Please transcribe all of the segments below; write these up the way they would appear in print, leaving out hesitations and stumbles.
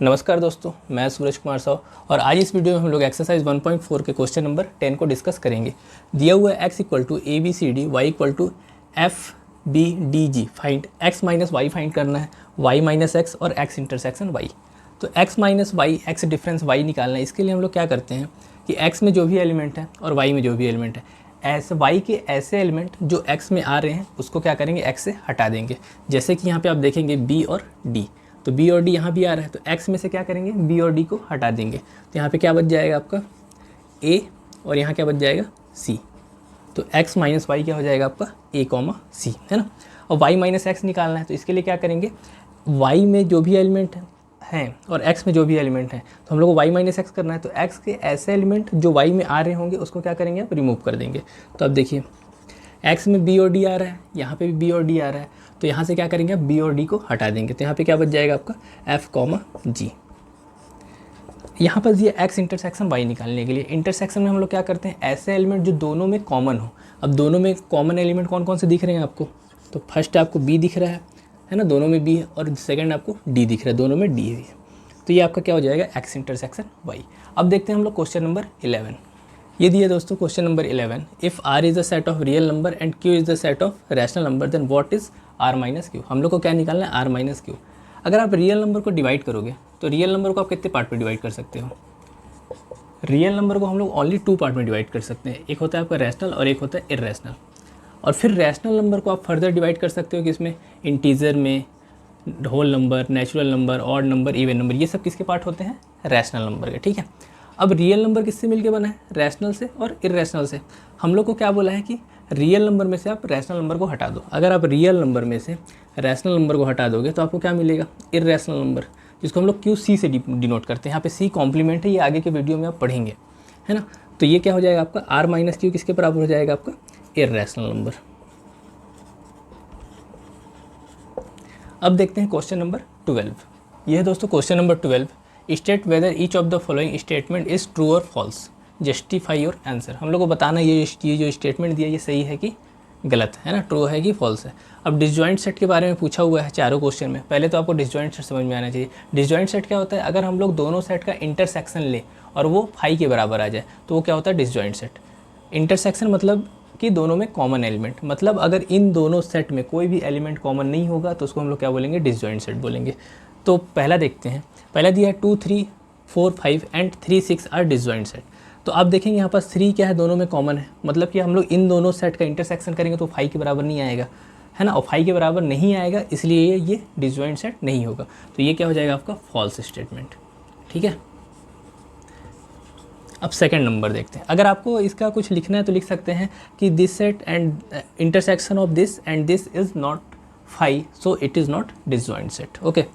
नमस्कार दोस्तों, मैं सूरज कुमार साहू और आज इस वीडियो में हम लोग एक्सरसाइज 1.4 के क्वेश्चन नंबर 10 को डिस्कस करेंगे। दिया हुआ है x equal to A B C D, Y equal to F B D G, find x minus Y find करना है, y माइनस एक्स और x इंटरसेक्शन y। तो x minus Y, x difference y निकालना है। इसके लिए हम लोग क्या करते हैं कि x में जो भी एलिमेंट है और y में जो भी एलिमेंट है, ऐसे y के ऐसे एलिमेंट जो x में आ रहे हैं उसको क्या करेंगे, x से हटा देंगे। जैसे कि यहाँ पे आप देखेंगे b और d, तो b और d यहाँ भी आ रहा है, तो x में से क्या करेंगे, b और d को हटा देंगे। तो यहाँ पे क्या बच जाएगा आपका a और यहाँ क्या बच जाएगा c। तो x माइनस वाई क्या हो जाएगा आपका a कॉमा c, है ना। और y माइनस एक्स निकालना है, तो इसके लिए क्या करेंगे, y में जो भी एलिमेंट हैं और x में जो भी एलिमेंट हैं, तो हम लोग को y माइनस एक्स करना है। तो x के ऐसे एलिमेंट जो y में आ रहे होंगे उसको क्या करेंगे, आप रिमूव कर देंगे। तो अब देखिए x में b और d आ रहा है, यहाँ पे भी b और d आ रहा है, तो यहाँ से क्या करेंगे, आप b और d को हटा देंगे। तो यहाँ पे क्या बच जाएगा आपका f कॉमा g। यहाँ पर ये x इंटरसेक्शन y निकालने के लिए, इंटरसेक्शन में हम लोग क्या करते हैं, ऐसे एलिमेंट जो दोनों में कॉमन हो। अब दोनों में कॉमन एलिमेंट कौन कौन से दिख रहे हैं आपको, तो फर्स्ट आपको b दिख रहा है ना, दोनों में b है, और सेकेंड आपको d दिख रहा है, दोनों में d है। तो ये आपका क्या हो जाएगा, x इंटरसेक्शन y। अब देखते हैं हम लोग क्वेश्चन नंबर 11। ये दिया दोस्तों question number 11, if r is the set of real number and q is the set of rational number then what is r minus Q. हम लोग को क्या निकालना है, r माइनस क्यू। अगर आप रियल नंबर को डिवाइड करोगे तो रियल नंबर को आप कितने पार्ट में डिवाइड कर सकते हो, रियल नंबर को हम लोग ओनली 2 पार्ट में डिवाइड कर सकते हैं। एक होता है आपका रैशनल और एक होता है इर्रेशनल। और फिर रैशनल नंबर को आप फर्दर डिवाइड कर सकते हो कि इसमें इंटीजर में, whole number, natural number, odd number, even number, ये सब किसके पार्ट होते हैं, रैशनल नंबर के। ठीक है, अब रियल नंबर किससे मिलके बना है, रैशनल से और इर्रेशनल से। हम लोग को क्या बोला है कि रियल नंबर में से आप रैशनल नंबर को हटा दो। अगर आप रियल नंबर में से रैशनल नंबर को हटा दोगे तो आपको क्या मिलेगा, इर्रेशनल नंबर, जिसको हम लोग QC से डिनोट करते हैं। यहाँ पे C कॉम्प्लीमेंट है, ये आगे के वीडियो में आप पढ़ेंगे, है ना। तो ये क्या हो जाएगा आपका R माइनस क्यू किसके बराबर हो जाएगा, आपका इर्रेशनल नंबर। अब देखते हैं क्वेश्चन नंबर 12। ये है दोस्तों question number 12, state whether each of the following statement is true और फॉल्स, जस्टिफाई योर आंसर। हम लोग को बताना ये जो स्टेटमेंट दिया ये सही है कि गलत है ना, ट्रू है कि फॉल्स है। अब डिसजॉइंट सेट के बारे में पूछा हुआ है चारों क्वेश्चन में। पहले तो आपको डिसजॉइंट सेट समझ में आना चाहिए। डिसजॉइंट सेट क्या होता है, अगर हम लोग दोनों सेट का इंटरसेक्शन ले और वो फाई के बराबर आ जाए तो वो क्या होता है, डिसजॉइंट सेट। इंटरसेक्शन मतलब कि दोनों में कॉमन एलिमेंट, मतलब अगर इन दोनों सेट में कोई भी एलिमेंट कॉमन नहीं होगा तो उसको हम लोग क्या बोलेंगे, डिसजॉइंट सेट बोलेंगे। तो पहला देखते हैं, पहला दिया है 2, 3, 4, 5 एंड 3, 6 आर डिसजॉइंट सेट। तो आप देखेंगे यहाँ पर 3 क्या है, दोनों में कॉमन है, मतलब कि हम लोग इन दोनों सेट का इंटरसेक्शन करेंगे तो 5 के बराबर नहीं आएगा, है ना। और 5 के बराबर नहीं आएगा, इसलिए ये डिसजॉइंट सेट नहीं होगा। तो ये क्या हो जाएगा आपका फॉल्स स्टेटमेंट। ठीक है, अब सेकंड नंबर देखते हैं। अगर आपको इसका कुछ लिखना है तो लिख सकते हैं कि this set and intersection of this and this is not 5, so it is not disjoint set. Okay,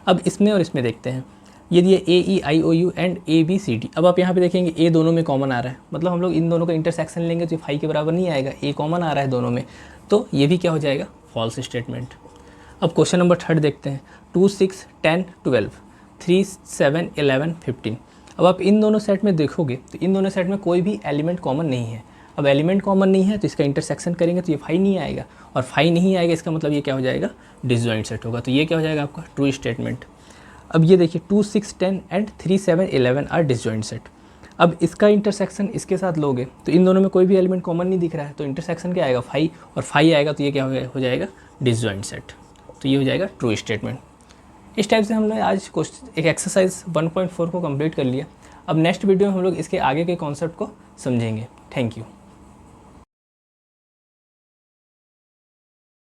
अब इसमें और इसमें देखते हैं। ये दिए AEIOU एंड ABCD। अब आप यहाँ पे देखेंगे A दोनों में कॉमन आ रहा है, मतलब हम लोग इन दोनों का इंटरसेक्शन लेंगे तो 5 के बराबर नहीं आएगा, A कॉमन आ रहा है दोनों में, तो ये भी क्या हो जाएगा, फॉल्स स्टेटमेंट। अब क्वेश्चन नंबर 3 देखते हैं, 2, 6, 10, 12, 3, 7, 11, 15। अब आप इन दोनों सेट में देखोगे तो इन दोनों सेट में कोई भी एलिमेंट कॉमन नहीं है। अब एलिमेंट कॉमन नहीं है तो इसका इंटरसेक्शन करेंगे तो ये 5 नहीं आएगा, और 5 नहीं आएगा इसका मतलब ये क्या हो जाएगा, डिसजॉइंट सेट होगा। तो ये क्या हो जाएगा आपका ट्रू स्टेटमेंट। अब ये देखिए 2, 6, 10 एंड 3, 7, 11 आर डिसजॉइंट सेट। अब इसका इंटरसेक्शन इसके साथ लोगे तो इन दोनों में कोई भी एलिमेंट कॉमन नहीं दिख रहा है, तो इंटरसेक्शन क्या आएगा, 5, और 5 आएगा तो ये क्या हो जाएगा, डिसजॉइंट सेट। तो ये हो जाएगा ट्रू स्टेटमेंट। इस टाइप से हमने आज एक एक्सरसाइज 1.4 को कंप्लीट कर लिया। अब नेक्स्ट वीडियो में हम लोग इसके आगे के कॉन्सेप्ट को समझेंगे। Thank you.